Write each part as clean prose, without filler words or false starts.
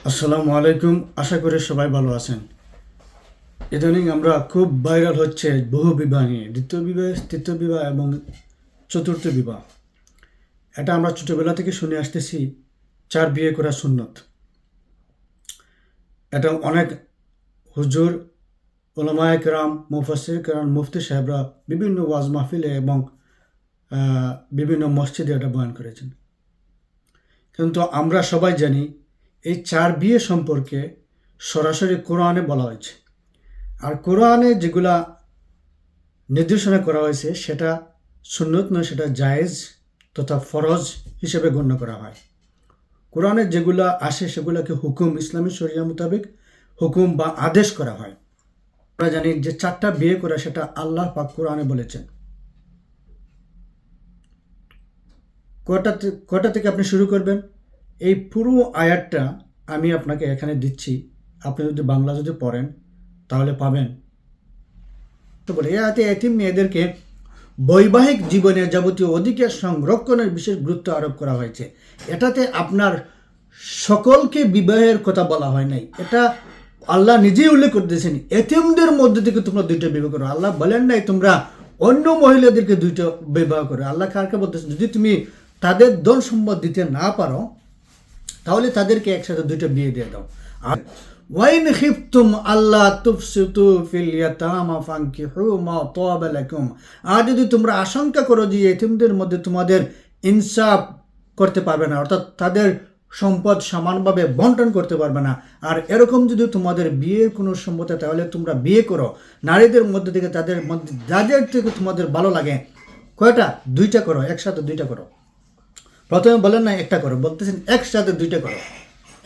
আসসালামু আলাইকুম। আশা করি সবাই ভালো আছেন। ইদানিং আমরা খুব ভাইরাল হচ্ছে বহু বিবাহ নিয়ে, দ্বিতীয় বিবাহ, তৃতীয় বিবাহ এবং চতুর্থ বিবাহ। এটা আমরা ছোটোবেলা থেকে শুনে আসতেছি, 4 বিয়ে করা সুন্নত। এটা অনেক হুজুর, ওলামায়ে কেরাম, মুফাসসির কেরাম, মুফতি সাহেবরা বিভিন্ন ওয়াজ মাহফিলে এবং বিভিন্ন মসজিদে এটা বয়ান করেছেন। কিন্তু আমরা সবাই জানি এই 4 বিয়ে সম্পর্কে সরাসরি কোরআনে বলা হয়েছে। আর কোরআনে যেগুলা নির্দেশনা করা হয়েছে সেটা সুন্নত নয়, সেটা জায়েজ তথা ফরজ হিসেবে গণ্য করা হয়। কোরআনে যেগুলা আসে সেগুলোকে হুকুম, ইসলামী শরিয়া মোতাবেক হুকুম বা আদেশ করা হয়। আমরা জানি যে 4টা বিয়ে করা সেটা আল্লাহ পাক কোরআনে বলেছেন। কয়টা থেকে আপনি শুরু করবেন? এই পুরো আয়াতটা আমি আপনাকে এখানে দিচ্ছি। আপনি যদি বাংলা পড়েন তাহলে পাবেন। তো বলে এই আয়াতে এতিম মেয়েদেরকে বৈবাহিক জীবনের যাবতীয় অধিকার সংরক্ষণের বিশেষ গুরুত্ব আরোপ করা হয়েছে। এটাতে আপনার সকলকে বিবাহের কথা বলা হয় নাই, এটা আল্লাহ নিজেই উল্লেখ করে দিয়েছেন। এতিমদের মধ্যে থেকে তোমরা 2টা বিবাহ করো। আল্লাহ বলেন নাই তোমরা অন্য মহিলাদেরকে 2টা বিবাহ করো। আল্লাহ কারকে বলতেছেন, যদি তুমি তাদের ধন সম্পদ দিতে না পারো তাহলে তাদেরকে একসাথে 2টা বিয়ে দিয়ে দাও। আর ওয়াইন খিফতুম আল্লাহ তুফসিতু ফিল ইয়াতামা ফানকিহু মা তাবা লাকুম, আর যদি তোমরা আশঙ্কা করো যে এতিমদের মধ্যে তোমাদের ইনসাফ করতে পারবে না, অর্থাৎ তাদের সম্পদ সমানভাবে বন্টন করতে পারবে না, আর এরকম যদি তোমাদের বিয়ের কোনো সম্পদ হয় তাহলে তোমরা বিয়ে করো নারীদের মধ্যে থেকে, তাদের মধ্যে যাদের থেকে তোমাদের ভালো লাগে। কয়টা? 2টা করো, একসাথে 2টা করো। প্রথমে বলেন না একটা করো, বলতেছেন একসাথে 2টা করো।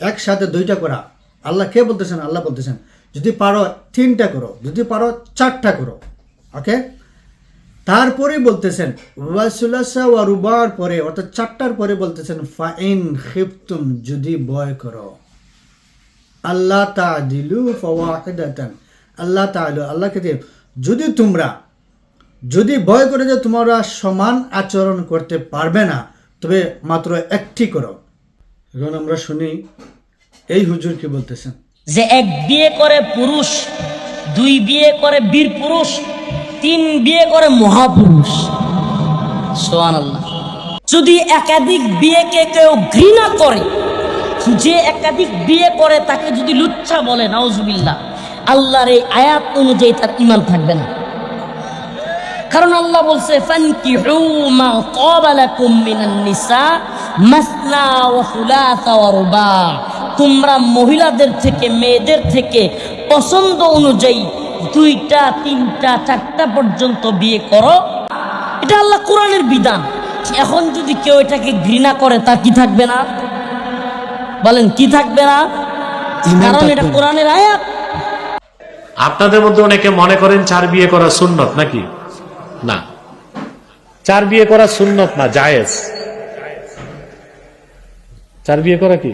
একসাথে 2টা করা আল্লাহ কে বলতেছেন? আল্লাহ বলতেছেন যদি পারো 3টা করো, যদি পারো 4টা করো। ওকে, তারপরে বলতেছেন ওয়াসুলাসা ওয়া রুবার পরে, অর্থাৎ 4টার পরে বলতেছেন ফাইন খিফতুম, যদি ভয় করো, আল্লাহ তাদিলু ফাওয়াহিদাতান, আল্লাহ তাআলা আল্লাহকে দিয়ে যদি ভয় করে যে তোমরা সমান আচরণ করতে পারবে না তবে মাত্র একটি করো। এখন আমরা শুনি এই হুজুর কি বলতেছেন। যে 1 বিয়ে করে পুরুষ, 2 বিয়ে করে বীর পুরুষ, 3 বিয়ে করে মহাপুরুষ। সুবহানাল্লাহ। যদি একাধিক বিয়েকে কেউ ঘৃণা করে, যে একাধিক বিয়ে করে তাকে যদি লুচ্ছা বলে, নাউজুবিল্লাহ, আল্লাহর এই আয়াত অনুযায়ী তার ঈমান থাকবে না। কারণ আল্লাহ বলছে ফানকিহু মা তাবা লাকুম মিনান নিসা মাসনা ওয়া সুলাসা ওয়া রুবা, তোমরা মহিলাদের থেকে, মেয়েদের থেকে পছন্দ অনুযায়ী 2টা, 3টা, 4টা পর্যন্ত বিয়ে করো। এটা আল্লাহ কোরআনের বিধান। এখন যদি কেউ এটাকে ঘৃণা করে তা কি থাকবে না? বলেন কি থাকবে না? কারণ এটা কোরআনের আয়াত। আপনাদের মধ্যে অনেকে মনে করেন 4 বিয়ে করা সুন্নত, নাকি? না, 4 বিয়ে করা সুন্নত না, জায়েজ। 4 বিয়ে করা কি?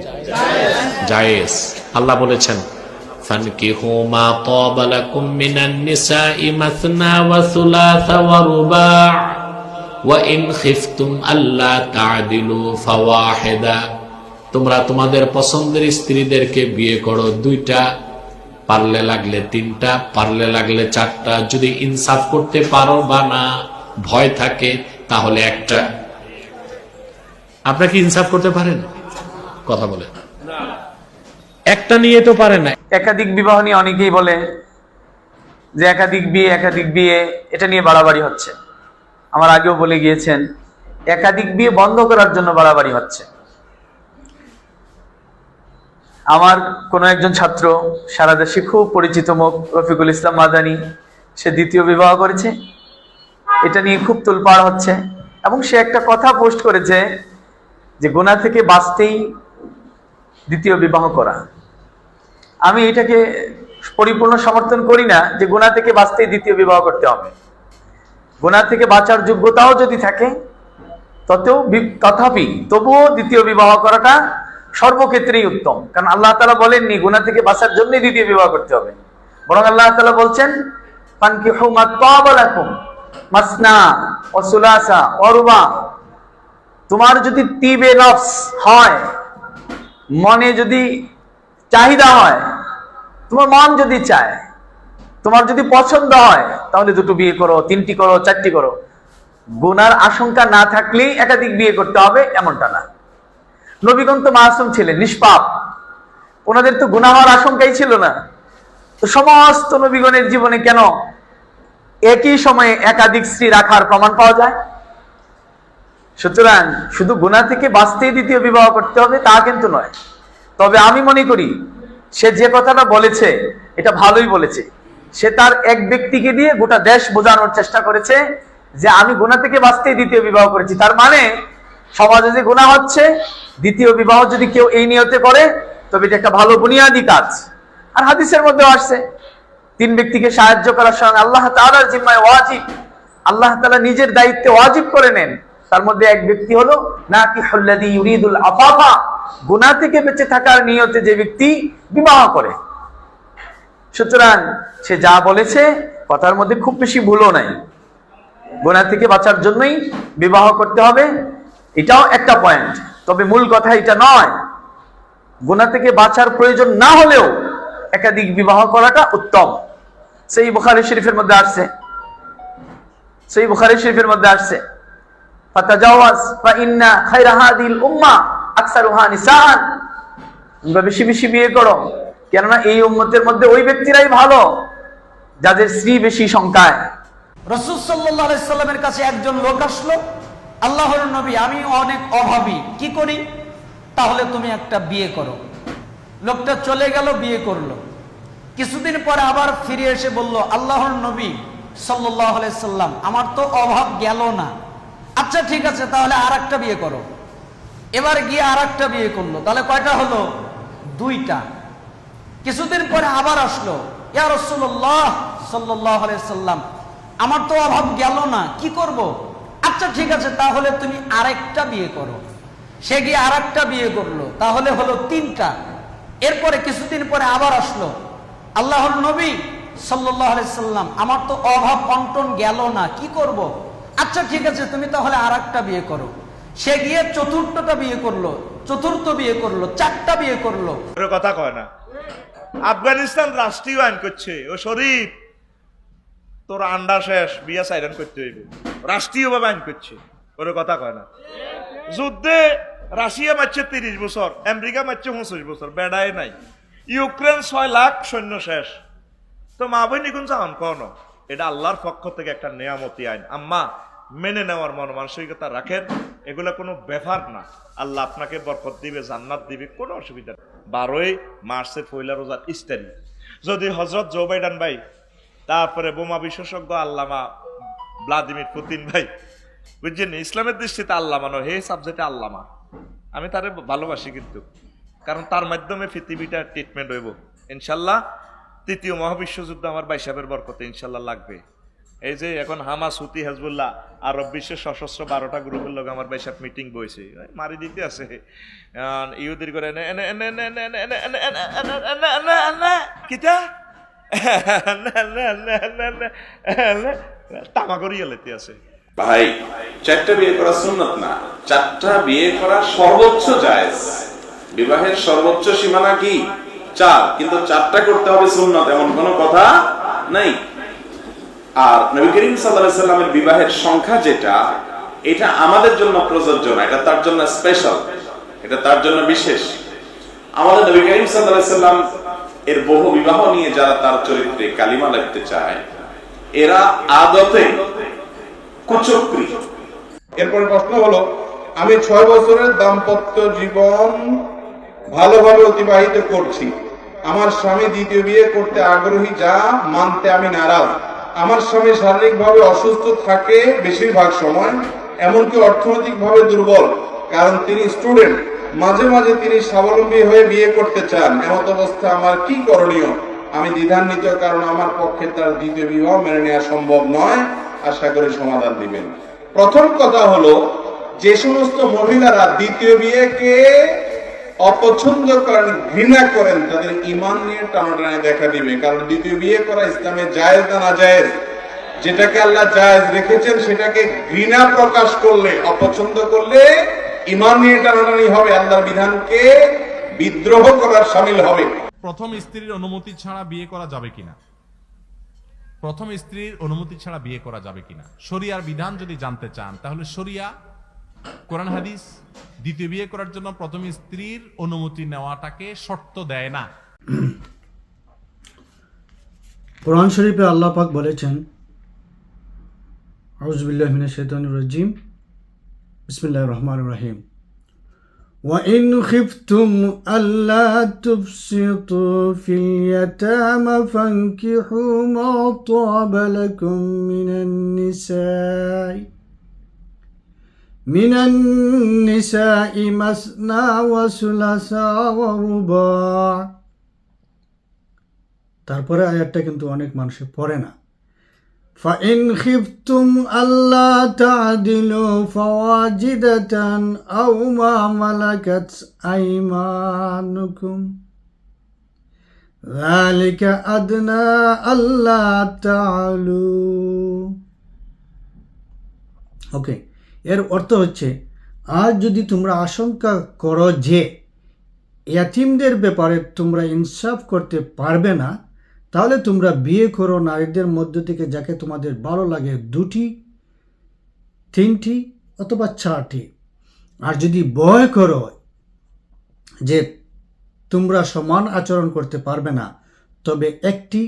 জায়েজ। আল্লাহ বলেছেন ফানকিহু মা তাবা লাকুম মিনান নিসাই মাসনা ওয়া সুলাসা ওয়া রুবা ওয়া ইন খিফতুম আল্লা তা'দিলু ফাওয়াহিদা, তোমরা তোমাদের পছন্দের স্ত্রীদেরকে বিয়ে করো 2টা, পারলে লাগলে 3টা, পারলে লাগলে 4টা, যদি ইনসাফ করতে পারো বা না ভয় থাকে তাহলে 1টা। আপনারা কি ইনসাফ করতে পারেন? কথা বলেন। একটা নিয়ে তো পারেন না। একাধিক বিবাহ নিয়ে অনেকেই বলে যে একাধিক বিয়ে এটা নিয়ে বাড়াবাড়ি হচ্ছে। আমার আগেও বলে গিয়েছেন, একাধিক বিয়ে বন্ধ করার জন্য বাড়াবাড়ি হচ্ছে। আমার কোনো একজন ছাত্র, সারা দেশে খুব পরিচিত মুখ, রফিকুল ইসলাম মাদানী, সে 2য় বিবাহ করেছে। এটা নিয়ে খুব তোলপাড় হচ্ছে এবং সে একটা কথা পোস্ট করেছে যে গুনাহ থেকে বাঁচতেই 2য় বিবাহ করা। আমি এটাকে পরিপূর্ণ সমর্থন করি না যে গুনাহ থেকে বাঁচতেই 2য় বিবাহ করতে হবে। গুনাহ থেকে বাঁচার যোগ্যতাও যদি থাকে তবুও 2য় বিবাহ করাটা সর্বক্ষেত্রেই উত্তম। কারণ আল্লাহ তাআলা বলেননি গুনাহ থেকে বাঁচার জন্য 2য় বিবাহ করতে হবে, বরং আল্লাহ তাআলা বলছেন ফানকিহু মা তাবা লাকুম মাসনা ওয়া সুলাসা ওয়া রুবা, তোমার যদি তিবে নফস হয়, মনে যদি চাহিদা হয়, তোমার মন যদি চায়, তোমার যদি পছন্দ হয়, তাহলে দুটো বিয়ে করো, তিনটি করো, চারটি করো। গুনার আশঙ্কা না থাকলেই একাধিক বিয়ে করতে হবে এমনটা না। নবীগণ তো মাসুম ছিলেন, নিষ্পাপ, ওনাদের তো গুনাহ হওয়ার আশঙ্কাই ছিল না। তো সমস্ত নবীগণের জীবনে কেন একই সময়ে একাধিক স্ত্রী রাখার প্রমাণ পাওয়া যায়? সুতরাং শুধু গুনাহ থেকে বাঁচতেই দ্বিতীয় বিবাহ করতে হবে তা কিন্তু নয়। তবে আমি মনে করি সে যে কথাটা বলেছে এটা ভালোই বলেছে। সে তার এক ব্যক্তিকে দিয়ে গোটা দেশ বোঝানোর চেষ্টা করেছে যে আমি গুনাহ থেকে বাঁচতেই দ্বিতীয় বিবাহ করেছি। তার মানে সমাজে যে গুনাহ হচ্ছে, দ্বিতীয় বিবাহ যদি কেউ এই নিয়তে করে তবে এটা একটা ভালো বুনিয়াদি কাজ। আর হাদিসের মধ্যে আসছে 3 ব্যক্তিকে সাহায্য করার সঙ্গে আল্লাহ তাআলার জিম্মায় ওয়াজিব, আল্লাহ তাআলা নিজের দায়িত্বে ওয়াজিব করে নেন। তার মধ্যে এক ব্যক্তি হলো নাকিহুল্লাযী ইউরিদুল আফাফা, গুনাহ থেকে বেঁচে থাকার নিয়তে যে ব্যক্তি বিবাহ করে। সুতরাং সে যা বলেছে কথার মধ্যে খুব বেশি ভুলও নাই। গুনাহ থেকে বাঁচার জন্যই বিবাহ করতে হবে, এটাও একটা পয়েন্ট। তবে মূল কথা এটা নয়। গুনাহ থেকে বাঁচার প্রয়োজন না হলেও একাধিক বিবাহ করাটা উত্তম। সেই বুখারী শরীফের মধ্যে আসছে, সেই বুখারী শরীফের মধ্যে আসছে ফাতাজাওয়াজ ফাইন্না খায়রা হাদিল উম্মাহ আকসারুহা নিসাআন, তোমরা বেশি বেশি বিয়ে করো, কেননা এই উম্মতের মধ্যে ওই ব্যক্তিরাই ভালো যাদের স্ত্রী বেশি সংখ্যায়। রাসূল সাল্লাল্লাহু আলাইহি সাল্লামের কাছে একজন লোক আসলো, আল্লাহর নবী আমি অনেক অভাবী, কি করি? তাহলে তুমি একটা বিয়ে করো। লোকটা চলে গেল, বিয়ে করলো। কিছুদিন পরে আবার ফিরে এসে বলল, আল্লাহর নবী সাল্লাল্লাহু আলাইহি সাল্লাম আমার তো অভাব গেল না। আচ্ছা ঠিক আছে, তাহলে আর একটা বিয়ে করো। এবার গিয়ে আর একটা বিয়ে করলো, তাহলে কয়টা হলো? 2টা। কিছুদিন পরে আবার আসলো, ইয়া রাসূলুল্লাহ সাল্লাল্লাহু আলাইহি সাল্লাম আমার তো অভাব গেল না, কি করব? আচ্ছা ঠিক আছে, তাহলে তুমি আরেকটা বিয়ে করো। সে গিয়ে আরেকটা বিয়ে করলো, তাহলে হলো 3টা। এরপরে কিছুদিন পরে আবার আসলো, আল্লাহর নবী সাল্লাল্লাহু আলাইহি সাল্লাম আমার তো অভাব অন্টন গেল না, কি করব? আচ্ছা ঠিক আছে, তুমি তাহলে আরেকটা বিয়ে করো। সে গিয়ে 4টা বিয়ে করলো, 4র্থ বিয়ে করলো, 4টা বিয়ে করলো। কথা কয় না। আফগানিস্তান রাষ্ট্রীয় আইন করছে, ও শরীফ তোর আন্ডা শেষ, বিয়া সাইরান করতে হইবে, রাষ্ট্রীয়ভাবে আইন করছে, ওর কথা কয় না। যুদ্ধে রাশিয়া মারছে 30 বছর, আমেরিকা মারছে 25 বছর, বেড়ায় নাই। ইউক্রেন 6 লাখ সৈন্য শেষ। তো মা বই নিকুন চান কন, এটা আল্লাহর পক্ষ থেকে একটা নেয়ামতি আইন। আম্মা মেনে নেওয়ার মন মানসিকতা রাখেন, এগুলা কোনো ব্যাপার না। আল্লাহ আপনাকে বরকত দিবে, জান্নাত দিবে, কোনো অসুবিধা নেই। 12ই মার্চের পয়লা রোজার ইস্তারি যদি হযরত জো বাইডেন ভাই, তারপরে বোমা বিশেষজ্ঞ আল্লামা ভ্লাদিমির পুতিন ভাই, বুঝছেন, ইসলামের দৃষ্টিতে আল্লামা নয়, হে সাবজেক্টে আল্লামা। আমি তারে ভালোবাসি কিন্তু, কারণ তার মাধ্যমে পৃথিবীটা ট্রিটমেন্ট হইব ইনশাল্লাহ। 3য় মহাবিশ্বযুদ্ধ আমার ভাই সাহেবের বরকতে ইনশাল্লাহ লাগবে। এই যে এখন হামাস, হুতি, হিজবুল্লাহ, আরব বিশ্বের সশস্ত্র 12টা গ্রুপের লোক আমার ভাই সাহেব মিটিং বইছে, মারি দিতে আছে ইহুদির করে কিতা তামা করিয়া লেতে আছে। ভাই 4টা বিয়ে করা সুন্নাত না, 4টা বিয়ে করা সর্বোচ্চ জায়েজ। বিবাহের সর্বোচ্চ সীমানা কি? 4, কিন্তু 4টা করতে হবে সুন্নাত, এমন কোনো কথা নাই। আর নবী করিম সাল্লাল্লাহু আলাইহি সাল্লামের বিবাহের সংখ্যা যেটা, এটা আমাদের জন্য প্রযোজ্য না, এটা তার জন্য স্পেশাল, এটা তার জন্য বিশেষ। আমাদের নবী করিম সাল্লাল্লাহু আলাইহি সাল্লাম এর বহু বিবাহ নিয়ে যারা তার চরিত্রে কালিমা লিখতে চায়, এরা আদতে কুচক্রী। এরপর প্রশ্ন হলো, আমি 6 বছরের দাম্পত্য জীবন ভালোভাবে অতিবাহিত করছি, আমার স্বামী দ্বিতীয় বিয়ে করতে আগ্রহী, যা মানতে আমি নারাজ। আমার স্বামী শারীরিকভাবে অসুস্থ থাকে বেশিরভাগ সময়, এমনকি অর্থনৈতিকভাবে দুর্বল, কারণ তিনি স্টুডেন্ট। মাঝে মাঝে তিনি স্বাবলম্বী হয়ে বিয়ে করতে চান, এমত অবস্থা আমার কি করণীয়? আমি দ্বিধান্বিত, কারণ আমার পক্ষে তার দ্বিতীয় বিবাহ মেনে নেওয়া সম্ভব নয়। আশা করি সমাধান দিবেন। প্রথম কথা হলো, যে সমস্ত মহিলারা দ্বিতীয় বিয়েকে অপছন্দ করেন, ঘৃণা করেন, তাদের ঈমান নিয়ে টানাটানি দেখা দিবে। কারণ দ্বিতীয় বিয়ে করা ইসলামে জায়েজ না নাজায়েজ, যেটাকে আল্লাহ জায়েজ রেখেছেন সেটাকে ঘৃণা প্রকাশ করলে, অপছন্দ করলে ঈমান নিয়ে টানাটানি হবে, আল্লাহর বিধানকে বিদ্রোহ করার শামিল হবে। প্রথম স্ত্রীর অনুমতি ছাড়া বিয়ে করা যাবে কিনা? প্রথম স্ত্রীর অনুমতি ছাড়া বিয়ে করা যাবে কিনা শরিয়ার বিধান যদি জানতে চান, তাহলে শরিয়া, কোরআন হাদিস দ্বিতীয় বিয়ে করার জন্য প্রথম স্ত্রীর অনুমতি নেওয়াটাকে শর্ত দেয় না। কোরআন শরীফে আল্লাহ পাক বলেছেন, আউযু বিল্লাহি মিনাশ শাইতানির রাজিম, বিসমিল্লাহির রহমানির রহিম, ওয়া ইন খিফতুম আল্লা তুফসিতু ফিল ইয়াতামা ফানকিহু মা তাবা লাকুম মিনান নিসাই মাসনা ওয়া সুলাসা ওয়া রুবা। তারপরে আয়াতটা কিন্তু অনেক মানুষে পড়ে না। فَإِنْ خِفْتُمْ أَلَّا تَعْدِلُوا فَوَاحِدَةً أَوْ مَا مَلَكَتْ أَيْمَانُكُمْ ذَلِكَ أَدْنَى أَلَّا تَعْلُوا। ওকে, এর অর্থ হচ্ছে, আজ যদি তোমরা আশঙ্কা করো যে ইয়াতিমদের ব্যাপারে তোমরা ইনসাফ করতে পারবে না, তাহলে তোমরা বিয়ে করো নারীদের মধ্য থেকে যাকে তোমাদের ভালো লাগে, 2টি, 3টি অথবা 4টি। আর যদি ভয় করো যে তোমরা সমান আচরণ করতে পারবে না, তবে 1টি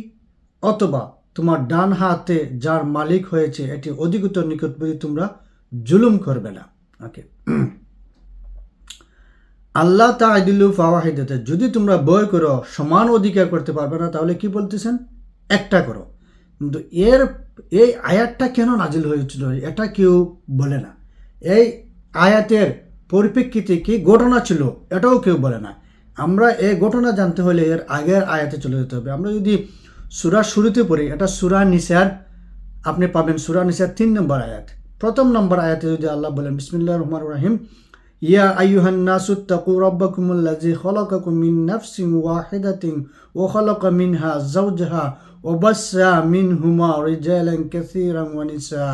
অথবা তোমার ডান হাতে যার মালিক হয়েছে এটি অধিকতর নিকটবর্তী তোমরা জুলুম করবে না। ওকে, আল্লাহ তা'দিলু ফাওয়াহিদাতা, যদি তোমরা ভয় করো সমান অধিকার করতে পারবে না, তাহলে কি বলতেছেন? একটা করো। কিন্তু এই আয়াতটা কেন নাজিল হয়েছিল এটা কেউ বলে না। এই আয়াতের পরিপ্রেক্ষিতে কি ঘটনা ছিল এটাও কেউ বলে না। আমরা এই ঘটনা জানতে হলে এর আগের আয়াতে চলে যেতে হবে। আমরা যদি সূরা শুরুতে পড়ি, এটা সূরা নিসার, আপনি পাবেন সূরা নিসার 3 নম্বর আয়াত। প্রথম নম্বর আয়াতে যদি আল্লাহ বলেন, বিসমিল্লাহির রহমানির রহিম, ইয়া আইয়ুহান নাসু তাকু রাব্বাকুমুল্লাযী খালাকাকুম মিন নাফসিন ওয়াহিদাতিন ওয়া খালাকা মিনহা যাওজাহা ওয়া বাসসা মিনহুমা রিজালান কাসীরান ওয়া নিসা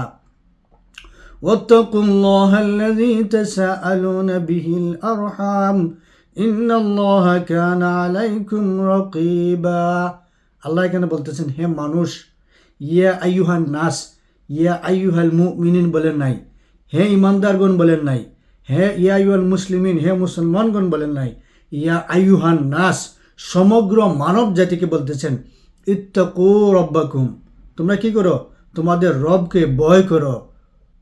ওয়াত্তাকুল্লাহাল্লাযী তাসাআলুনা বিহিল আরহাম ইন্নাল্লাহা কানা আলাইকুম রাকীবা। আল্লাহ এখানে বলতেছেন, হে মানুষ, ইয়া আইয়ুহান নাস, ইয়া আইয়ুহাল মুমিনিন বলেন নাই, হে ইমানদারগণ বলেন নাই, হে ইয়া আইয়ুহাল মুসলিমিন, হে মুসলমানগণ বলেন নাই, ইয়া আইয়ুহান নাস, সমগ্র মানব জাতিকে বলতেছেন, ইত্তাকু রাব্বাকুম, তোমরা কি করো? তোমাদের রবকে ভয় করো।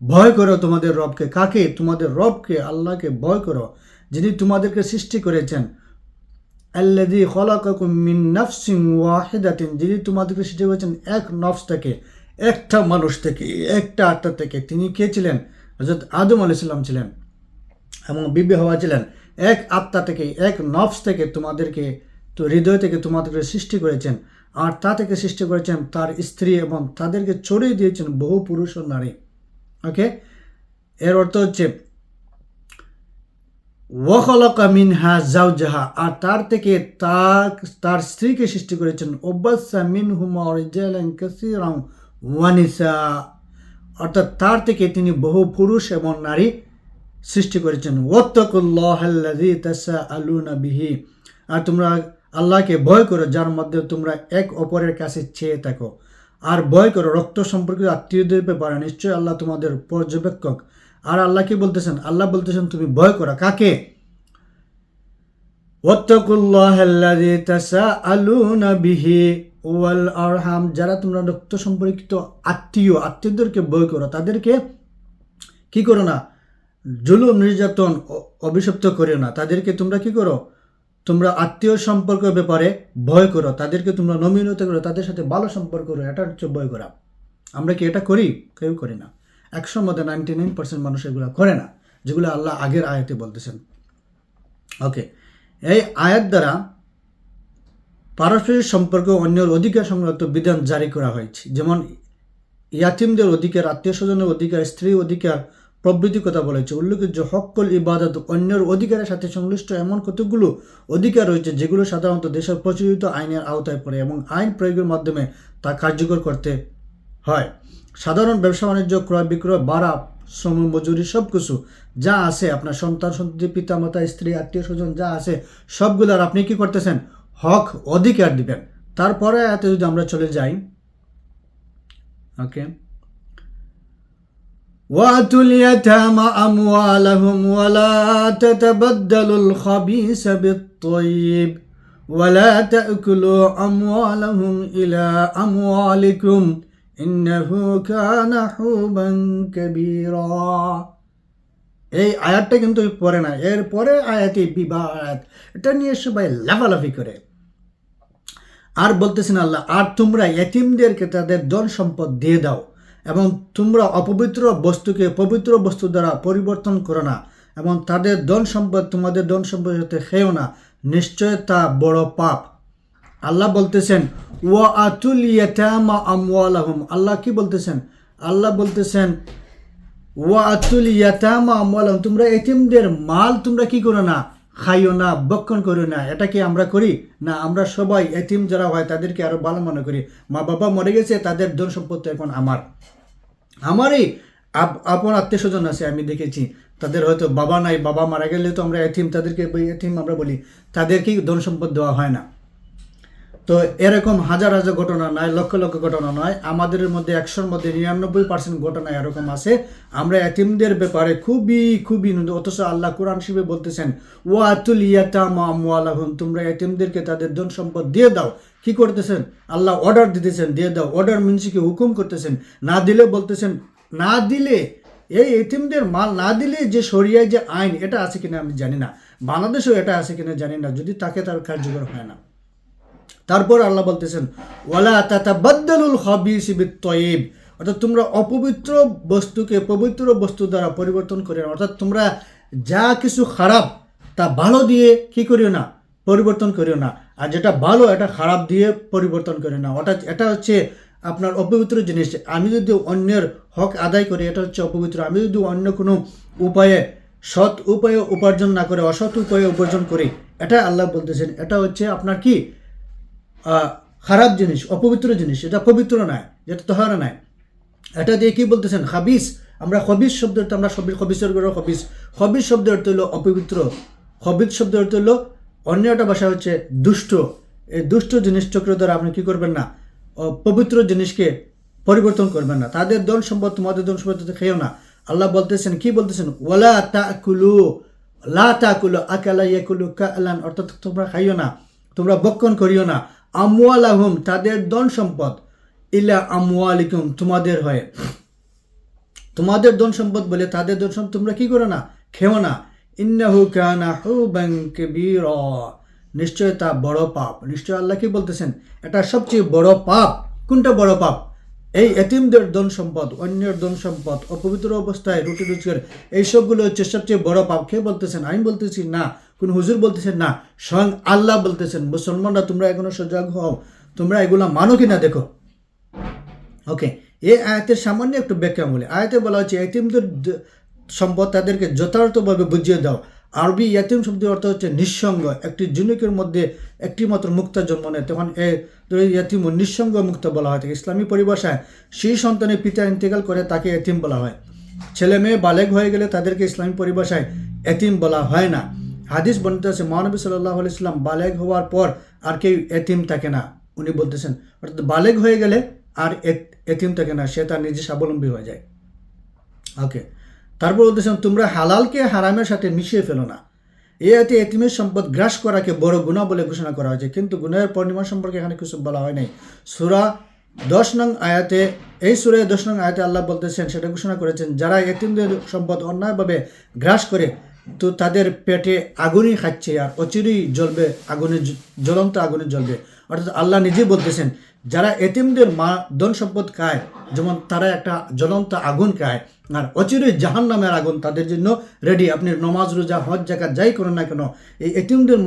ভয় করো তোমাদের রবকে। কাকে? তোমাদের রবকে, আল্লাহকে ভয় করো, যিনি তোমাদেরকে সৃষ্টি করেছেন। আল্লাযী খালাকাকুম মিন নাফসিন ওয়াহিদাতিন, যিনি তোমাদেরকে সৃষ্টি করেছেন এক নফস থেকে, একটা মানুষ থেকে, একটা আত্মা থেকে। তিনি কে ছিলেন? হযরত আদম আলাইহিস সালাম ছিলেন এবং বিবি হাওয়া ছিলেন। এক আত্মা থেকে, এক নফস থেকে তোমাদেরকে, তো হৃদয় থেকে তোমাদেরকে সৃষ্টি করেছেন। আর তা থেকে সৃষ্টি করেছেন তার স্ত্রী এবং তাদেরকে ছড়িয়ে দিয়েছেন বহু পুরুষ ও নারী। ওকে, এর অর্থ হচ্ছে ওয়া খালাকা মিনহা যাওজাহা, আর তার থেকে তার স্ত্রীকে সৃষ্টি করেছেন। ওয়াবাসসা মিনহুমা রিজালান কাসীরান ওয়া নিসা, অর্থাৎ তার থেকে তিনি বহু পুরুষ এবং নারী সৃষ্টি করেছেন। ওয়াত্তাকুল্লাহাল্লাযী তাসাআলুনা বিহি, আর তোমরা আল্লাহকে ভয় করো যার মধ্যে তোমরা এক অপরের কাছে চেয়ে থাকো। আর ভয় করো রক্ত সম্পর্কিত আত্মীয়দের ব্যাপারে, নিশ্চয়ই আল্লাহ তোমাদের পর্যবেক্ষক। আর আল্লাহ কি বলতেছেন? আল্লাহ বলতেছেন তুমি ভয় করো কাকে? ওয়াত্তাকুল্লাহাল্লাযী তাসাআলুনা বিহি ওয়াল আরহাম, যারা তোমরা রক্ত সম্পর্কিত আত্মীয়দেরকে ভয় করো, তাদেরকে কি করো না? জুলুম, নির্যাতন, অভিশপ্ত করো না। তাদেরকে তোমরা কি করো? তোমরা আত্মীয় সম্পর্কের ব্যাপারে ভয় করো, তাদেরকে তোমরা নমনীয়তা করো, তাদের সাথে ভালো সম্পর্ক করো। এটা হচ্ছে ভয় করা। আমরা কি এটা করি? কেউ করি না। 100 মধ্যে 99% মানুষ এগুলো করে না, যেগুলো আল্লাহ আগের আয়াতে বলতেছেন। ওকে, এই আয়াত দ্বারা পারস্পরিক সম্পর্ক অন্যের অধিকার সংক্রান্ত বিধান জারি করা হয়েছে। যেমন ইয়াতিমদের অধিকার, আত্মীয় স্বজনের অধিকার, স্ত্রী অধিকার প্রভৃতির কথা বলেছে। উল্লেখযোগ্য হক্কুল ইবাদত, অন্যের অধিকারের সাথে সংশ্লিষ্ট এমন কতগুলো অধিকার রয়েছে যেগুলো সাধারণত দেশের প্রচলিত আইনের আওতায় পড়ে এবং আইন প্রয়োগের মাধ্যমে তা কার্যকর করতে হয়। সাধারণ ব্যবসা বাণিজ্য, ক্রয় বিক্রয়, ভাড়া, শ্রম, মজুরি, সব কিছু যা আছে, আপনার সন্তান সন্ততি, পিতামাতা, স্ত্রী, আত্মীয় স্বজন যা আছে, সবগুলোর আপনি কি করতেছেন? হক অধিকার দিবেন। তারপরে এতে যদি আমরা চলে যাই, ওকে, وَآتُوا الْيَتَامَى أَمْوَالَهُمْ وَلَا تَتَبَدَّلُوا الْخَبِيثَ بِالطَّيِّبِ وَلَا تَأْكُلُوا أَمْوَالَهُمْ إِلَى أَمْوَالِكُمْ إِنَّهُ كَانَ حُوبًا كَبِيرًا। এই আয়াতটা কিন্তু পড়ে না, এর পরে আয়াতে বিবাহ আয়াত, এটা নিয়ে সবাই লাফালাফি করে। আর বলতেছেন আল্লাহ, আর তোমরা ইতিমদেরকে তাদের ধন সম্পদ দিয়ে দাও এবং তোমরা অপবিত্র বস্তুকে পবিত্র বস্তু দ্বারা পরিবর্তন করো না এবং তাদের ধন সম্পদ তোমাদের ধন সম্পদের সাথে খেও না, নিশ্চয় তা বড় পাপ। আল্লাহ বলতেছেন ওয়া আতুল ইয়াতামা আমওয়ালাহুম, আল্লাহ কি বলতেছেন? আল্লাহ বলতেছেন ওয়া আতুল ইয়াতামা আমওয়ালাহুম, তোমরা এতিমদের মাল তোমরা কি করো না, খাইও না, বক্ষণ করো না। এটা কি আমরা করি না? আমরা সবাই এতিম যারা হয় তাদেরকে আরো ভালো মনে করি। মা বাবা মরে গেছে, তাদের ধন সম্পত্তি এখন আমারই আপন আত্মীয় স্বজন আছে, আমি দেখেছি তাদের হয়তো বাবা নাই, বাবা মারা গেলে তো আমরা এতিম, তাদেরকে এতিম আমরা বলি, তাদেরকেই ধন সম্পদ দেওয়া হয় না। তো এরকম হাজার হাজার ঘটনা নয়, লক্ষ লক্ষ ঘটনা নয়, আমাদের মধ্যে 100-র মধ্যে 99% ঘটনা এরকম আছে। আমরা এতিমদের ব্যাপারে খুবই অথচ আল্লাহ কোরআন শরীফে বলতেছেন ওয়া আতুল ইয়াতামা আমওয়ালাহুম, তোমরা এতিমদেরকে তাদের ধন সম্পদ দিয়ে দাও। কি করতেছেন? আল্লাহ অর্ডার দিতেছেন দিয়ে দাও। অর্ডার মিনস কি? হুকুম করতেছেন। না দিলে বলতেছেন না দিলে, এই এতিমদের মাল না দিলে যে শরিয়ায় যে আইন, এটা আছে কিনা আমি জানি না, বাংলাদেশেও এটা আছে কিনা জানি না, যদি তাকে তার কার্যকর হয় না। তারপর আল্লাহ বলতেছেন ওয়ালা তাতাবাদ্দালুল খাবিসি বিত-তাইয়িব, অর্থাৎ তোমরা অপবিত্র বস্তুকে পবিত্র বস্তু দ্বারা পরিবর্তন করিও না। অর্থাৎ তোমরা যা কিছু খারাপ তা ভালো দিয়ে কি করিও না, পরিবর্তন করিও না, আর যেটা ভালো এটা খারাপ দিয়ে পরিবর্তন করিও না। অর্থাৎ এটা হচ্ছে আপনার অপবিত্র জিনিস। আমি যদি অন্যের হক আদায় করি, এটা হচ্ছে অপবিত্র। আমি যদি অন্য কোনো উপায়ে, সৎ উপায়ে উপার্জন না করে অসৎ উপায়ে উপার্জন করি, এটা আল্লাহ বলতেছেন এটা হচ্ছে আপনার কি খারাপ জিনিস, অপবিত্র জিনিস, এটা পবিত্র নয়, যেটা তহারা নয়। এটা দিয়ে কি বলতেছেন? খাবিস। আমরা খবিস শব্দের তো আমরা খবিসের করে খবিস শব্দের অর্থ হলো অপবিত্র, খবিস শব্দের অর্থ হলো অন্য একটা ভাষা হচ্ছে দুষ্ট। এই দুষ্ট জিনিস চক্র দ্বারা আপনি কি করবেন না, পবিত্র জিনিসকে পরিবর্তন করবেন না। তাদের ধন সম্পদ তোমাদের ধন সম্পদ খেয়েও না। আল্লাহ বলতেছেন কি বলতেছেন ওয়ালা তাকুলু, লা তাকুলু আকালা ইয়াকুলু কালান, অর্থাৎ তোমরা খাইও না, তোমরা বক্ষণ করিও না আমওয়ালাহুম, তাদের ধন সম্পদ, ইলা আমওয়ালিকুম, তোমাদের হয়, তোমাদের ধন সম্পদ বলে তাদের ধন সম্পদ তোমরা কি করো না, খেও না। ইন্নাহু কানা হুবান কাবীরা, নিশ্চয় তা বড় পাপ। নিশ্চয় আল্লাহ কি বলতেছেন? এটা সবচেয়ে বড় পাপ। কোনটা বড় পাপ? এই এতিমদের ধন সম্পদ, অন্যের ধন সম্পদ, অপবিত্র অবস্থায় রুটি রুচির, এইসবগুলো হচ্ছে সবচেয়ে বড় পাপ। কে বলতেছেন? আমি বলতেছি না, কোন হুজুর বলতেছেন না, স্বয়ং আল্লাহ বলতেছেন। মুসলমানরা তোমরা এখনো সজাগ হও, তোমরা এগুলো মানো কিনা দেখো। ওকে, এই আয়াতের সামান্য একটু ব্যাখ্যা বলে। আয়াতে বলা হচ্ছে এতিমদের সম্পদ তাদেরকে যথার্থভাবে বুঝিয়ে দাও। আরবি ইয়াতিম শব্দের অর্থ হচ্ছে নিঃসঙ্গ। একটি জুনুকের মধ্যে একটি মাত্র মুক্তা জন্ম নেয়, তখন ইয়াতিম নিঃসঙ্গ মুক্ত বলা হয়। ইসলামী পরিভাষায় সেই সন্তানের পিতা ইন্তেকাল করে তাকে এতিম বলা হয়। ছেলে মেয়ে বালেগ হয়ে গেলে তাদেরকে ইসলামী পরিভাষায় এতিম বলা হয় না। হাদিস বর্ণিত আছে মহানবী সাল্লাল্লাহু আলাইহি ওয়াসাল্লাম বালেগ হওয়ার পর আর কেউ এতিম থাকে না। উনি বলতেছেন অর্থাৎ বালেগ হয়ে গেলে আর এতিম থাকে না, সে তার নিজে স্বাবলম্বী হয়ে যায়। ওকে, তারপর বলতেছেন তোমরা হালালকে হারামের সাথে মিশিয়ে ফেলো না। এই আয়াতে এতিমের সম্পদ গ্রাস করাকে বড় গুনাহ বলে ঘোষণা করা হয়েছে, কিন্তু গুনাহের পরিমাণ সম্পর্কে এখানে কিছু বলা হয় নাই। সূরা 10 নং আয়াতে, এই সূরা 10 নং আয়াতে আল্লাহ বলতেছেন, সেটা ঘোষণা করেছেন যারা এতিমদের সম্পদ অন্যায়ভাবে গ্রাস করে তো তাদের পেটে আগুনই খাচ্ছে আর অচিরেই জ্বলবে, আগুনে জ্বলন্ত আগুনে জ্বলবে। অর্থাৎ আল্লাহ নিজেই বলতেছেন যারা এতিমদের ধন সম্পদ খায়, যেমন তারা একটা জ্বলন্ত আগুন খায়, আর অচিরেই জাহান্নামের আগুন তাদের জন্য রেডি। আপনি নমাজ রোজা হজ জাকাত যাই করেন না কেন, এই এতিমদের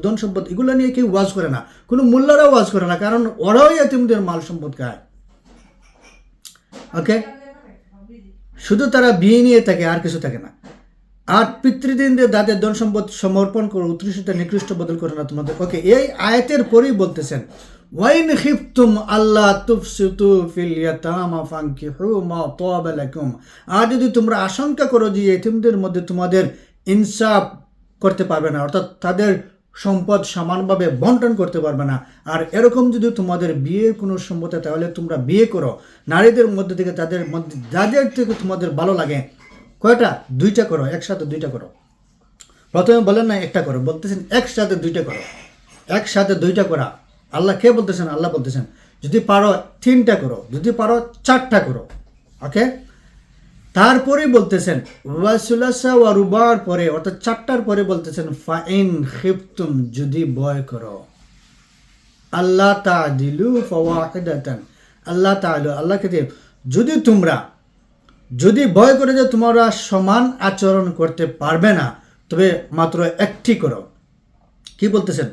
ধন সম্পদ এগুলো নিয়ে কেউ ওয়াজ করে না, কোনো মোল্লারাও ওয়াজ করে না, কারণ ওরাও এতিমদের মাল সম্পদ খায়। ওকে, শুধু তারা বিয়ে নিয়ে থাকে, আর কিছু থাকে না। আর পিতৃদিনদের তাদের ধন সম্পদ সমর্পণ করে উৎকৃষ্ট নিকৃষ্ট বদল করে না তোমাদের। ওকে, এই আয়াতের পরেই বলতেছেন ওয়াইন খিফতুম আল্লাহ তুফসিতু ফিল ইয়াতামা ফানকিহু মা তাবা লাকুম, আর যদি তোমরা আশঙ্কা করো যে এতিমদের মধ্যে তোমাদের ইনসাফ করতে পারবে না, অর্থাৎ তাদের সম্পদ সমানভাবে বন্টন করতে পারবে না। আর এরকম যদি তোমাদের বিয়ের কোনো সম্পদ হয়, তাহলে তোমরা বিয়ে করো নারীদের মধ্যে থেকে, তাদের মধ্যে যাদের থেকে তোমাদের ভালো লাগে। কয়টা? 2টা করো, একসাথে 2টা করো। প্রথমে বলেন না একটা করো, বলতেছেন একসাথে 2টা করো। একসাথে 2টা করা আল্লাহ কে বলতেছেন? আল্লাহ বলতেছেন যদি পারো 3টা করো, যদি পারো 4টা করো। ওকে, তারপরে বলতেছেন ওয়াসুলাসা ওয়া রুবার পরে, অর্থাৎ 4টার পরে বলতেছেন ফাইন খিফতুম, যদি ভয় করো, আল্লাহ তাদিলু ফাওয়াহিদাতান, আল্লাহ তাআলা আল্লাহকে দিয়ে যদি তোমরা যদি ভয় করে যে তোমরা সমান আচরণ করতে পারবে না, তবে মাত্র একটি করো। কি বলতেছেন?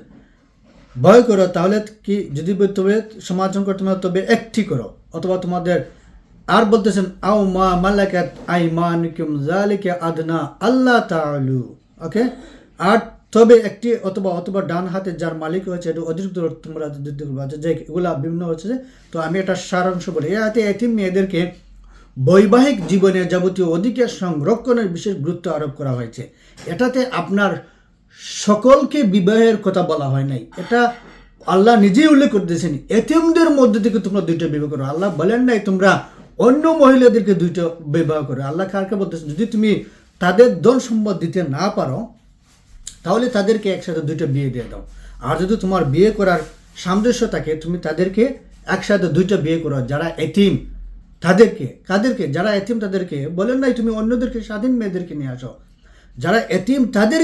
ভয় করো, তাহলে কি যদি তবে সমাচরণ করতে না, তবে একটি করো। অথবা তোমাদের আর বলতেছেন আও মা মালাকাত আইমানুকুম যালিকা আদনা আল্লাহ তাআলু। ওকে, আর তবে একটি অথবা ডান হাতে যার মালিক হয়েছে এটা অতিরিক্ত তোমরা দিতে পারবে, যে এগুলা বিভিন্ন হচ্ছে। তো আমি এটা সারাংশ বলি, এতে এতিম মেয়েদেরকে বৈবাহিক জীবনের যাবতীয় অধিকার সংরক্ষণের বিশেষ গুরুত্ব আরোপ করা হয়েছে। এটাতে আপনার সকলকে বিবাহের কথা বলা হয় নাই, এটা আল্লাহ নিজেই উল্লেখ করতেছেন এতিমদের মধ্যে থেকে তোমরা 2টা বিবাহ করো। আল্লাহ বলেন নাই তোমরা অন্য মহিলাদেরকে 2টা বিবাহ করো। আল্লাহ কারকে বলতেছেন যদি তুমি তাদের ধন সম্পদ দিতে না পারো, তাহলে তাদেরকে একসাথে 2টা বিয়ে দিয়ে দাও। আর যদি তোমার বিয়ে করার সামঞ্জস্য থাকে, তুমি তাদেরকে একসাথে 2টা বিয়ে করো। যারা এতিম তাদেরকে যারা এতিম তাদেরকে বলেন নাই তুমি অন্যদেরকে, স্বাধীন মেয়েদেরকে নিয়ে আসো। যারা এতিম তাদের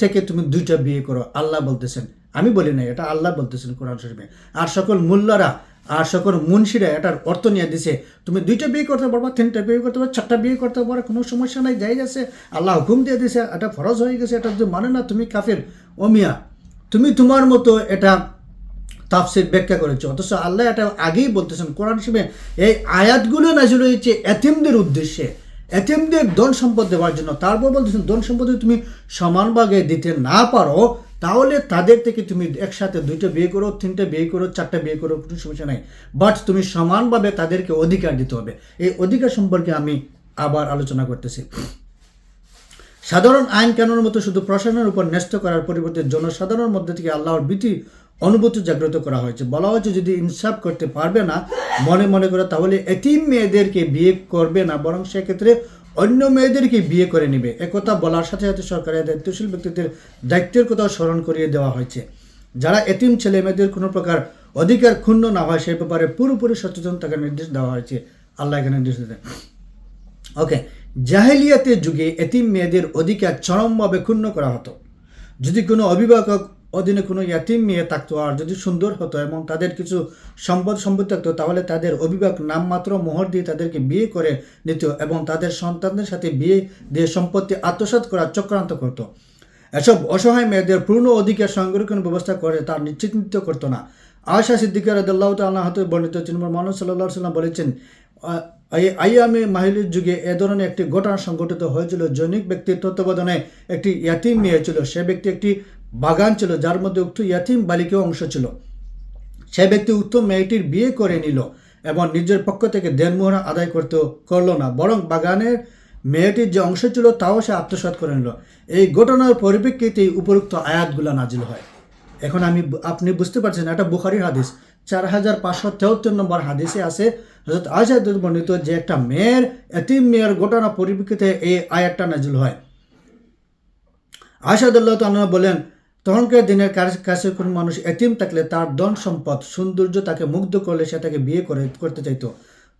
থেকে তুমি 2টা বিয়ে করো, আল্লাহ বলতেছেন, আমি বলি নাই, এটা আল্লাহ বলতেছেন কোরআন শরীফে। আর সকল মোল্লারা আর সকল মুন্সিরা এটার অর্থ নিয়ে দিছে, তুমি 2টা বিয়ে করতে পারবা, 3টা বিয়ে করতে পারবা, 4টা বিয়ে করতে পারবা, কোনো সমস্যা নাই, যাই আছে। আল্লাহ হুকুম দিয়ে দিছে, এটা ফরজ হয়ে গেছে। এটা যদি মানে না, তুমি কাফের। ওমিয়া, তুমি তোমার মতো এটা তাফসীর ব্যাখ্যা করেছে, অথচ আল্লাহ এটা আগেই বলতেছেন কোরআন শরীফে। এই আয়াতগুলো নাযিল হয়েছে এতিমদের উদ্দেশ্যে, এতিমদের ধন সম্পদ দেওয়ার জন্য। তারপর বলতেছেন ধন সম্পদ যদি তুমি সমান ভাগে দিতে না পারো, তাহলে তাদের থেকে তুমি একসাথে 2টা বিয়ে করো, 3টা বিয়ে করো, 4টা বিয়ে করো, কোনো সমস্যা নাই। বাট তুমি সমানভাবে তাদেরকে অধিকার দিতে হবে। এই অধিকার সম্পর্কে আমি আবার আলোচনা করতেছি। সাধারণ আইন কানুনের মতো শুধু প্রশাসনের উপর ন্যস্ত করার পরিবর্তে জনসাধারণের মধ্যে থেকে আল্লাহর ভীতি অনুভূতি জাগ্রত করা হয়েছে। বলা হয়েছে যদি ইনসাফ করতে পারবে না মনে করে, তাহলে এতিম মেয়েদেরকে বিয়ে করবে না, বরং সেক্ষেত্রে অন্য মেয়েদেরকে বিয়ে করে নেবে। একথা বলার সাথে সাথে সরকারের দায়িত্বশীল ব্যক্তিদের দায়িত্বের কথাও স্মরণ করিয়ে দেওয়া হয়েছে। যারা এতিম ছেলে মেয়েদের কোনো প্রকার অধিকার ক্ষুণ্ণ না হয় সে ব্যাপারে পুরোপুরি সচেতন থাকার নির্দেশ দেওয়া হয়েছে। আল্লাহ এখানে নির্দেশ দেন। ওকে, জাহেলিয়াতের যুগে এতিম মেয়েদের অধিকার চরমভাবে ক্ষুণ্ণ করা হতো। যদি কোনো অভিভাবক অধীনে কোনো ইয়াতিম মেয়ে থাকতো আর যদি সুন্দর হতো এবং তাদের কিছু সম্পত্তি থাকতো, তাহলে তাদের অভিভাবক নামমাত্র মোহর দিয়ে তাদেরকে বিয়ে করে নিত এবং তাদের সন্তানদের সাথে বিয়ে দিয়ে সম্পত্তি আত্মসাৎ করার চক্রান্ত করত। এসব অসহায় মেয়েদের পূর্ণ অধিকার সংরক্ষণের ব্যবস্থা করে তার নিশ্চিত করতো না। আয়েশা সিদ্দিকা রাদিয়াল্লাহু তাআলা হতে বর্ণিত মুহাম্মদ সাল্লাল্লাহু আলাইহি ওয়াসাল্লাম বলেছেন, আইয়ামে মাহিলির যুগে এ ধরনের একটি ঘটনা সংঘটিত হয়েছিল। জনৈক ব্যক্তির তত্ত্বাবধানে একটি ইয়াতিম মেয়ে ছিল। সে ব্যক্তি একটি বাগান ছিল যার মধ্যে উক্ত ইয়াতিম বালিকাও অংশ ছিল। সে ব্যক্তি উক্ত মেয়েটির বিয়ে করে নিল এবং নিজের পক্ষ থেকে দেনমোহর আদায় করলো না, বরং বাগানের মেয়েটির যে অংশ ছিল তাও সে আত্মসাৎ করে নিল। এই ঘটনার পরিপ্রেক্ষিতে উপরোক্ত আয়াতগুলো নাজিল হয়। এখন আপনি বুঝতে পারছেন, এটা বুখারীর হাদিস 4573 নম্বর হাদিসে আছে, হযরত আয়েশা বর্ণিত যে একটা এতিম মেয়ের ঘটনা পরিপ্রেক্ষিতে এই আয়াতটা নাজিল হয়। আয়েশা রাদিয়াল্লাহু তাআলা বলেন, তখনকার দিনের কাছে কোনো মানুষ এতিম থাকলে তার ধন সম্পদ সৌন্দর্য তাকে মুগ্ধ করলে সে তাকে বিয়ে করতে চাইত,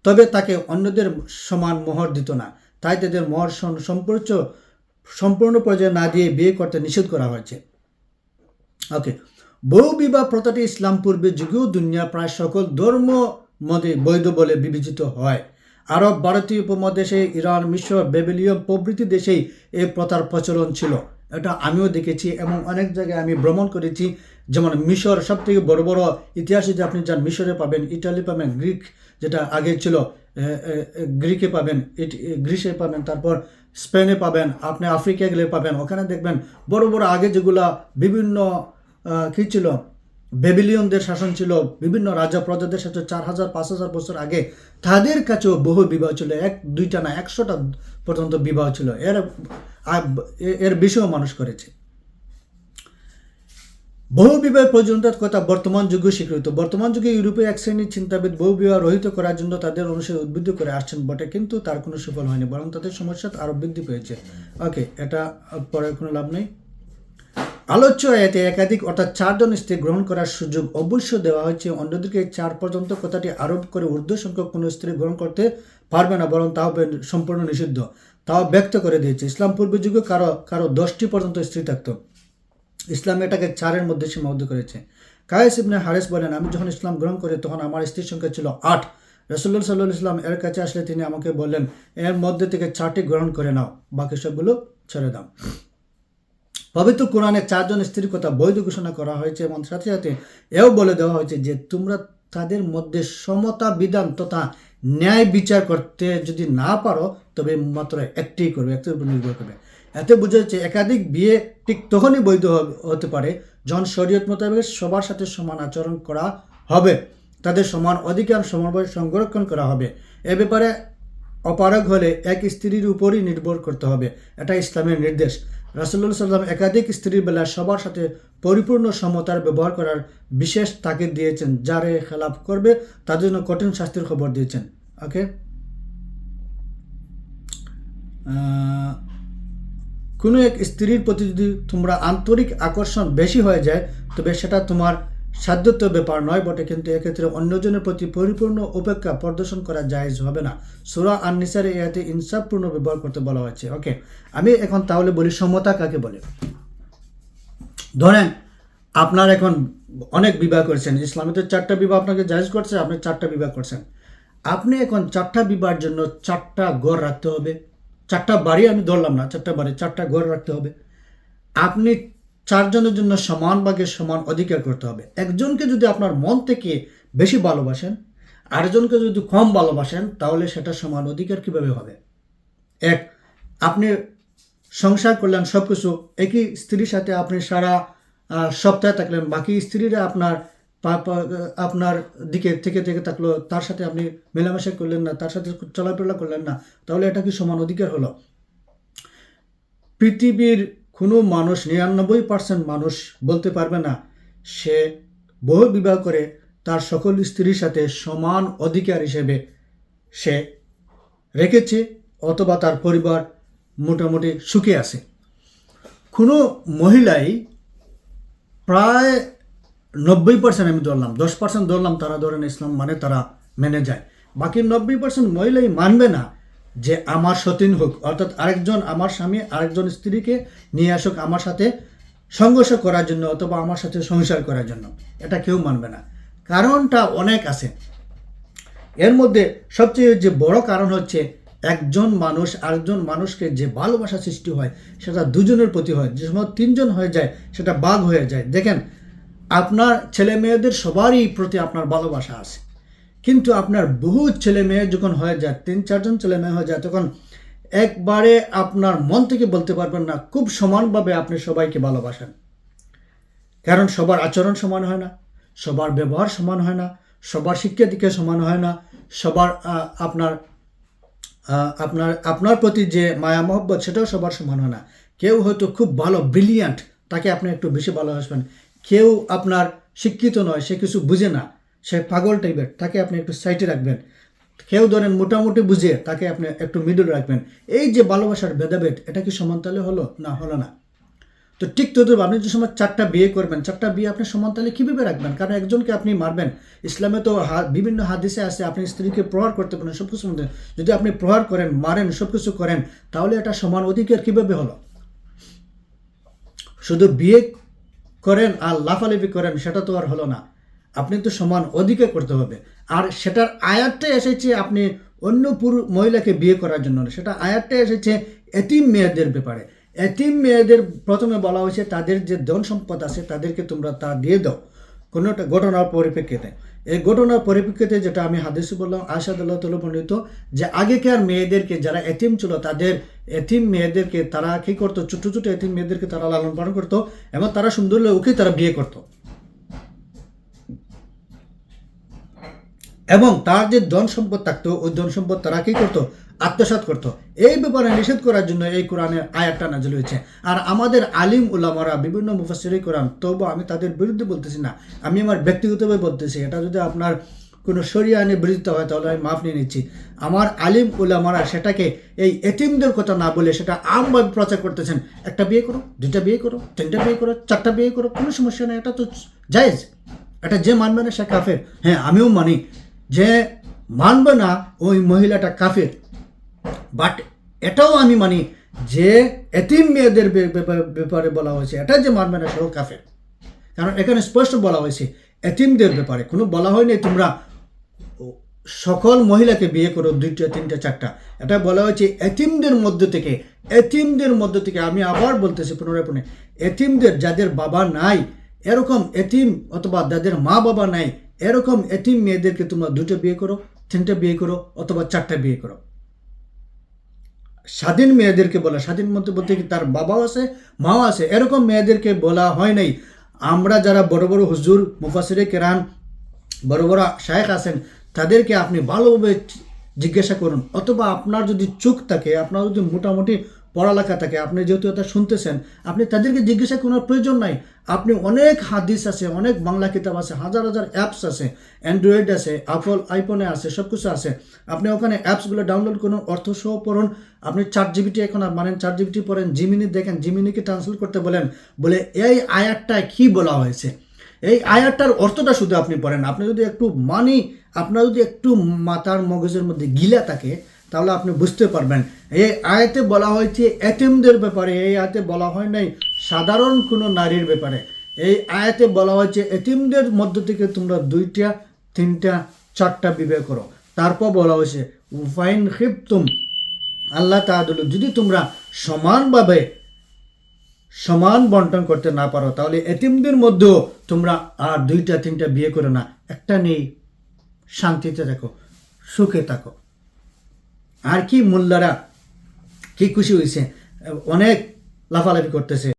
তবে তাকে অন্যদের সমান মোহর দিত না। তাই তাদের মোহর সম্পূর্ণ পর্যায়ে না দিয়ে বিয়ে করতে নিষেধ করা হয়েছে। ওকে, বহু বিবাহ প্রথাটি ইসলাম পূর্বে যুগেও দুনিয়া প্রায় সকল ধর্ম মতে বৈধ বলে বিবেচিত হয়। আরব, ভারতীয় উপমহাদেশে, ইরান, মিশর, বেবিলিয়ন প্রভৃতি দেশেই এই প্রথার প্রচলন ছিল। এটা আমিও দেখেছি এবং অনেক জায়গায় আমি ভ্রমণ করেছি। যেমন মিশর সব থেকে বড় বড় ইতিহাসে যে আপনি যান, মিশরে পাবেন, ইটালি পাবেন, গ্রিক যেটা আগে ছিল গ্রিকে পাবেন, গ্রিসে পাবেন, তারপর স্পেনে পাবেন, আপনি আফ্রিকা গেলে পাবেন। ওখানে দেখবেন বড় বড় আগে যেগুলা বিভিন্ন কী ছিল, বেবিলিয়নদের শাসন ছিল, বিভিন্ন রাজা প্রজাদের সাথে 4000-5000 বছর আগে তাদের কাছেও বহু বিবাহ ছিল, 1-2টা না 100টা পর্যন্ত বিবাহ ছিল। এর বিষয়েও মানুষ করেছে। বহু বিবাহ প্রয়োজনীয়তার কথা বর্তমান যুগে স্বীকৃত। বর্তমান যুগে ইউরোপে এক শ্রেণীর চিন্তাবিদ বহু বিবাহ রহিত করার জন্য তাদের অনুসারে উদ্বুদ্ধ করে আসছেন বটে, কিন্তু তার কোনো সুফল হয়নি, বরং তাদের সমস্যা আরও বৃদ্ধি পেয়েছে। ওকে, এটা পরে কোনো লাভ নেই। আলোচ্য আয়াতে একাধিক অর্থাৎ 4 জন স্ত্রী গ্রহণ করার সুযোগ অবশ্য দেওয়া হয়েছে। অন্যদিকে 4 পর্যন্ত কথাটি আরোপ করে ঊর্ধ্ব সংখ্যক কোনো স্ত্রী গ্রহণ করতে পারবে না, বরং তাও সম্পূর্ণ নিষিদ্ধ, তাও ব্যক্ত করে দিয়েছে। ইসলাম পূর্ব যুগে কারো 10টি পর্যন্ত স্ত্রী থাকতো, ইসলাম এটাকে 4-এর মধ্যে সীমাবদ্ধ করেছে। কায়েস ইবনে হারেস বলেন, আমি যখন ইসলাম গ্রহণ করি তখন আমার স্ত্রীর সংখ্যা ছিল 8। রাসূলুল্লাহ সাল্লাল্লাহু আলাইহি ওয়াসাল্লাম এর কাছে আসলে তিনি আমাকে বললেন, এর মধ্যে থেকে 4টি গ্রহণ করে নাও, বাকি সবগুলো ছেড়ে দাও। পবিত্র কোরআনে 4 জন স্ত্রীর কথা বৈধ ঘোষণা করা হয়েছে এবং সাথে সাথে এও বলে দেওয়া হয়েছে যে তোমরা তাদের মধ্যে সমতা বিধান তথা ন্যায় বিচার করতে যদি না পারো তবে মাত্র একটি করবে, একটির উপর নির্ভর করবে। এতে বোঝা যাচ্ছে একাধিক বিয়ে ঠিক তখনই বৈধ হতে পারে যখন শরীয়ত মোতাবেক সবার সাথে সমান আচরণ করা হবে, তাদের সমান অধিকার সমানভাবে সংরক্ষণ করা হবে। এ ব্যাপারে অপারগ হলে এক স্ত্রীর উপরই নির্ভর করতে হবে, এটা ইসলামের নির্দেশ। রাসূলুল্লাহ সাল্লাল্লাহু আলাইহি ওয়াসাল্লাম একাধিক স্ত্রীর বেলায় সবার সাথে পরিপূর্ণ সমতার ব্যবহার করার বিশেষ তাগিদ দিয়েছেন, যারা খেলাপ করবে তাদের জন্য কঠিন শাস্তির খবর দিয়েছেন। ওকে, কোনো এক স্ত্রীর প্রতি যদি তোমরা আন্তরিক আকর্ষণ বেশি হয়ে যায় তবে সেটা তোমার সাধ্যত্ব ব্যাপার নয় বটে, কিন্তু এক্ষেত্রে অন্যজনের প্রতি পরিপূর্ণ উপেক্ষা প্রদর্শন করা জায়েজ হবে না। সূরা আন-নিসার এতে ইনসাফপূর্ণ ব্যবহার করতে বলা হয়েছে। ওকে, আমি এখন তাহলে বলি সমতা কাকে বলে। ধরেন আপনার এখন অনেক বিবাহ করেছেন, ইসলামীতে 4টা বিবাহ আপনাকে জায়েজ করছে, আপনি 4টা বিবাহ করছেন। আপনি এখন 4টা বিবাহের জন্য 4টা ঘর রাখতে হবে, 4টা বাড়ি আমি ধরলাম না, 4টা বাড়ি 4টা ঘর রাখতে হবে। আপনি 4 জনের জন্য সমান ভাগে সমান অধিকার করতে হবে। একজনকে যদি আপনার মন থেকে বেশি ভালোবাসেন, আরেকজনকে যদি কম ভালোবাসেন, তাহলে সেটা সমান অধিকার কিভাবে হবে? এক, আপনি সংসার করলেন সব কিছু, একই স্ত্রীর সাথে আপনি সারা সপ্তাহে থাকলেন, বাকি স্ত্রীরা আপনার দিকে থেকে থাকলো, তার সাথে আপনি মেলামেশা করলেন না, তার সাথে চলাফেরা করলেন না, তাহলে এটা কি সমান অধিকার হলো? পৃথিবীর কোনো মানুষ 99% মানুষ বলতে পারবে না সে বহু বিবাহ করে তার সকল স্ত্রীর সাথে সমান অধিকার হিসেবে সে রেখেছে অথবা তার পরিবার মোটামুটি সুখে আছে। কোনো মহিলাই প্রায় 90% আমি ধরলাম, 10% ধরলাম তারা ধরেন ইসলাম মানে তারা মেনে যায়, বাকি 90% মহিলাই মানবে না যে আমার সতীন হোক, অর্থাৎ আরেকজন আমার স্বামী আরেকজন স্ত্রীকে নিয়ে আসুক আমার সাথে সংঘর্ষ করার জন্য অথবা আমার সাথে সংসার করার জন্য, এটা কেউ মানবে না। কারণটা অনেক আছে, এর মধ্যে সবচেয়ে যে বড় কারণ হচ্ছে একজন মানুষ আরেকজন মানুষকে যে ভালোবাসা সৃষ্টি হয় সেটা দুজনের প্রতি হয়, যে সময় 3 জন হয়ে যায় সেটা ভাগ হয়ে যায়। দেখেন আপনার ছেলে মেয়েদের সবারই প্রতি আপনার ভালোবাসা আছে, কিন্তু আপনার বহু ছেলে মেয়ে যখন হয়ে যায়, 3-4 জন ছেলে মেয়ে হয়ে যায়, তখন একবারে আপনার মন থেকে বলতে পারবেন না খুব সমানভাবে আপনি সবাইকে ভালোবাসেন, কারণ সবার আচরণ সমান হয় না, সবার ব্যবহার সমান হয় না, সবার শিক্ষা দীক্ষা সমান হয় না, সবার আপনার প্রতি যে মায়া মহব্বত সেটাও সবার সমান হয় না। কেউ হয়তো খুব ভালো ব্রিলিয়ান্ট, তাকে আপনি একটু বেশি ভালোবাসবেন। কেউ আপনার শিক্ষিত নয়, সে কিছু বুঝে না, সে পাগল টাইপের, তাকে আপনি একটু সাইডে রাখবেন। কেউ ধরেন মোটামুটি বুঝে, তাকে আপনি একটু মিডল রাখবেন। এই যে ভালোবাসার ভেদাভেদ, এটা কি সমানতালে হলো না? হলো না। তো ঠিক তদ্রুপ আপনি যে সময় 4টা বিয়ে করবেন, 4টা বিয়ে আপনি সমানতালে কীভাবে রাখবেন? কারণ একজনকে আপনি মারবেন, ইসলামে তো বিভিন্ন হাদিসে আছে আপনি স্ত্রীকে প্রহার করতে পারেন, সব কিছু মধ্যে যদি আপনি প্রহার করেন, মারেন, সব কিছু করেন, তাহলে এটা সমান অধিকার কীভাবে হলো? শুধু বিয়ে করেন আর লাফালাফি করেন সেটা তো আর হলো না, আপনি তো সমান অধিকার করতে হবে। আর সেটার আয়াতটা এসেছে আপনি অন্য মহিলাকে বিয়ে করার জন্য, সেটা আয়াতটা এসেছে এতিম মেয়েদের ব্যাপারে। এতিম মেয়েদের প্রথমে বলা হয়েছে তাদের যে ধন সম্পদ আছে তাদেরকে তোমরা তা দিয়ে দাও, কোনো একটা ঘটনার পরিপ্রেক্ষিতে। এই ঘটনার পরিপ্রেক্ষিতে যেটা আমি হাদিসে বললাম, আয়েশা রাদিয়াল্লাহু তাআলা বর্ণিত, যে আগেকার মেয়েদেরকে যারা এতিম ছিল তাদের এতিম মেয়েদেরকে তারা কী করতো, ছোটো ছোটো এতিম মেয়েদেরকে তারা লালন পালন করতো এবং তারা সুন্দর ওকে তারা বিয়ে করতো, এবং তার যে ধন সম্পদ থাকতো ওই ধন সম্পদ তারা কী করতো আত্মসাৎ করতো। এই ব্যাপারে নিষেধ করার জন্য এই কোরআনের আয়াতটা নাযিল হয়েছে। আর আমাদের আলিম উলামারা বিভিন্ন মুফাসসিরে কোরআন, তবু আমি তাদের বিরুদ্ধে বলতেছি না, আমি আমার ব্যক্তিগতভাবে বলতেছি। এটা যদি আপনার কোনো শরিয়া আইনে বিরোধিতা হয় তাহলে আমি মাফ নিয়ে নিচ্ছি। আমার আলিম উলামারা সেটাকে এই এতিমদের কথা না বলে সেটা আমভাবে প্রচার করতেছেন। একটা বিয়ে করো, দুইটা বিয়ে করো, তিনটা বিয়ে করো, চারটা বিয়ে করো, কোনো সমস্যা নেই, এটা তো জায়েজ। এটা যে মানবে না সে কাফের। হ্যাঁ, আমিও মানি যে মানবে না ওই মহিলাটা কাফের, বাট এটাও আমি মানি যে এতিম মেয়েদের ব্যাপারে বলা হয়েছে, এটা যে মানবে না সেও কাফের। কারণ এখানে স্পষ্ট বলা হয়েছে এতিমদের ব্যাপারে, কোনো বলা হয়নি তোমরা সকল মহিলাকে বিয়ে করো, দুইটা তিনটা চারটা। এটা বলা হয়েছে এতিমদের মধ্য থেকে। আমি আবার বলতেছি পুনরায়, এতিমদের, যাদের বাবা নাই এরকম এতিম, অথবা যাদের মা বাবা নাই এরকম এতিম মেয়েদেরকে তোমরা দুটো বিয়ে করো, তিনটা বিয়ে করো, অথবা চারটা বিয়ে করো। স্বাধীন মেয়েদেরকে বলা, স্বাধীন মধ্যে বলতে কি তার বাবাও আছে মাও আছে, এরকম মেয়েদেরকে বলা হয় নাই। আমরা যারা বড় বড় হুজুর, মুফাসসিরে কেরাম, বড় বড় শায়েখ আছেন, তাদেরকে আপনি ভালোভাবে জিজ্ঞাসা করুন, অথবা আপনার যদি চোখ থাকে, আপনার যদি মোটামুটি পড়ালেখা থাকে, আপনি যেহেতু এটা শুনতেছেন, আপনি তাদেরকে জিজ্ঞাসা করার প্রয়োজন নাই। আপনি অনেক হাদিস আছে, অনেক বাংলা কিতাব আছে, হাজার হাজার অ্যাপস আছে, অ্যান্ড্রয়েড আছে, আইফোনে আছে, সব কিছু আছে। আপনি ওখানে অ্যাপসগুলো ডাউনলোড করুন, অর্থ সহ পড়ুন। আপনি ChatGPT এখন মানেন, ChatGPT পড়েন, জিমিনি দেখেন, জিমিনিকে ট্রান্সলেট করতে বলে এই আয়াতটায় কি বলা হয়েছে, এই আয়াতটার অর্থটা শুধু আপনি পড়েন। আপনি যদি একটু আপনার যদি একটু মাথার মগজের মধ্যে গিলা থাকে, তাহলে আপনি বুঝতে পারবেন এই আয়াতে বলা হয়েছে এতিমদের ব্যাপারে, এই আয়াতে বলা হয় নাই সাধারণ কোনো নারীর ব্যাপারে। এই আয়াতে বলা হয়েছে এতিমদের মধ্য থেকে তোমরা দুইটা তিনটা চারটা বিবাহ করো। তারপর বলা হয়েছে ফাইন খিফতুম আল্লাহ তাআদুলু, যদি তোমরা সমানভাবে সমান বন্টন করতে না পারো, তাহলে এতিমদের মধ্যেও তোমরা আর দুইটা তিনটা বিয়ে করো না, একটা নেই, শান্তিতে থাকো, সুখে থাকো। আর কি মোল্লারা কি খুশি হয়েছে, অনেক লাফালাফি করতেছে।